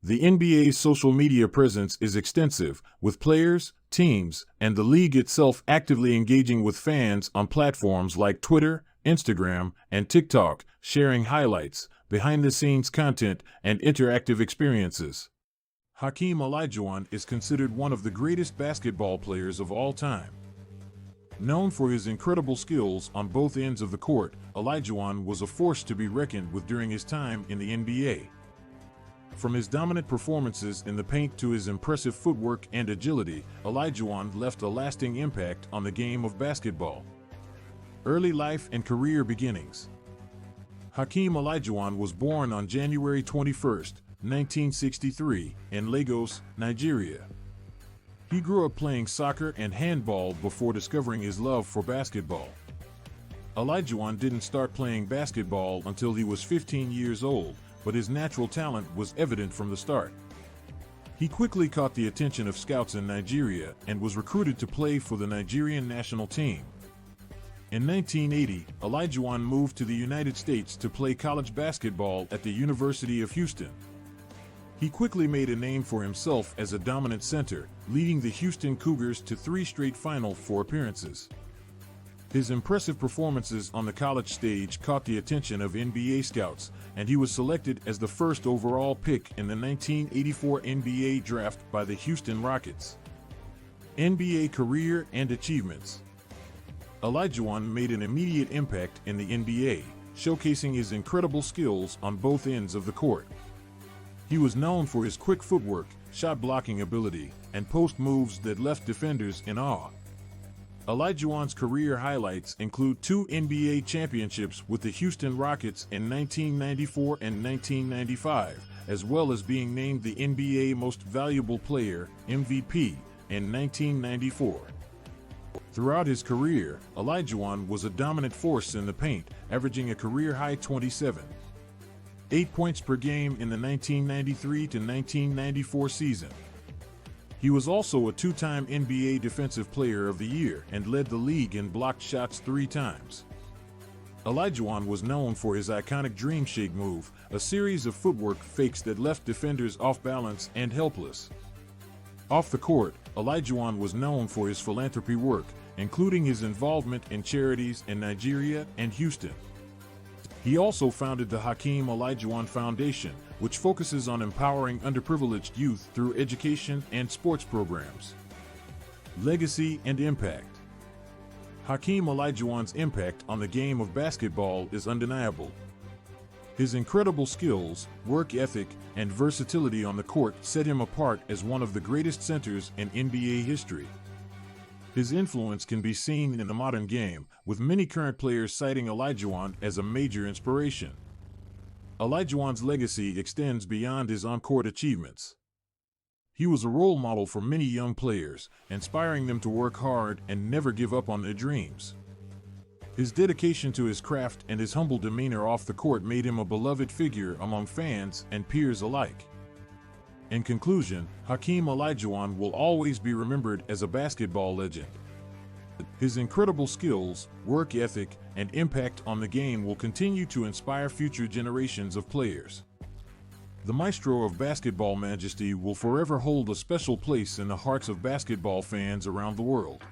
The NBA's social media presence is extensive, with players, teams, and the league itself actively engaging with fans on platforms like Twitter, Instagram, and TikTok, sharing highlights, behind-the-scenes content, and interactive experiences. Hakeem Olajuwon is considered one of the greatest basketball players of all time. Known for his incredible skills on both ends of the court, Olajuwon was a force to be reckoned with during his time in the NBA. From his dominant performances in the paint to his impressive footwork and agility, Olajuwon left a lasting impact on the game of basketball. Early life and career beginnings. Hakeem Olajuwon was born on January 21, 1963, in Lagos, Nigeria. He grew up playing soccer and handball before discovering his love for basketball. Olajuwon didn't start playing basketball until he was 15 years old, but his natural talent was evident from the start. He quickly caught the attention of scouts in Nigeria and was recruited to play for the Nigerian national team. In 1980, Olajuwon moved to the United States to play college basketball at the University of Houston. He quickly made a name for himself as a dominant center, leading the Houston Cougars to 3 straight Final Four appearances. His impressive performances on the college stage caught the attention of NBA scouts, and he was selected as the first overall pick in the 1984 NBA draft by the Houston Rockets. NBA career and achievements. Olajuwon made an immediate impact in the NBA, showcasing his incredible skills on both ends of the court. He was known for his quick footwork, shot blocking ability, and post moves that left defenders in awe. Olajuwon's career highlights include 2 NBA championships with the Houston Rockets in 1994 and 1995, as well as being named the NBA Most Valuable Player (MVP) in 1994. Throughout his career, Olajuwon was a dominant force in the paint, averaging a career-high 27.8 points per game in the 1993 to 1994 season. He was also a 2-time NBA Defensive Player of the Year and led the league in blocked shots 3 times. Olajuwon was known for his iconic Dream Shake move, a series of footwork fakes that left defenders off balance and helpless. Off the court, Olajuwon was known for his philanthropy work, including his involvement in charities in Nigeria and Houston. He also founded the Hakeem Olajuwon Foundation, which focuses on empowering underprivileged youth through education and sports programs. Legacy and impact. Hakeem Olajuwon's impact on the game of basketball is undeniable. His incredible skills, work ethic, and versatility on the court set him apart as one of the greatest centers in NBA history. His influence can be seen in the modern game, with many current players citing Olajuwon as a major inspiration. Olajuwon's legacy extends beyond his on-court achievements. He was a role model for many young players, inspiring them to work hard and never give up on their dreams. His dedication to his craft and his humble demeanor off the court made him a beloved figure among fans and peers alike. In conclusion, Hakeem Olajuwon will always be remembered as a basketball legend. His incredible skills, work ethic, and impact on the game will continue to inspire future generations of players. The maestro of basketball majesty will forever hold a special place in the hearts of basketball fans around the world.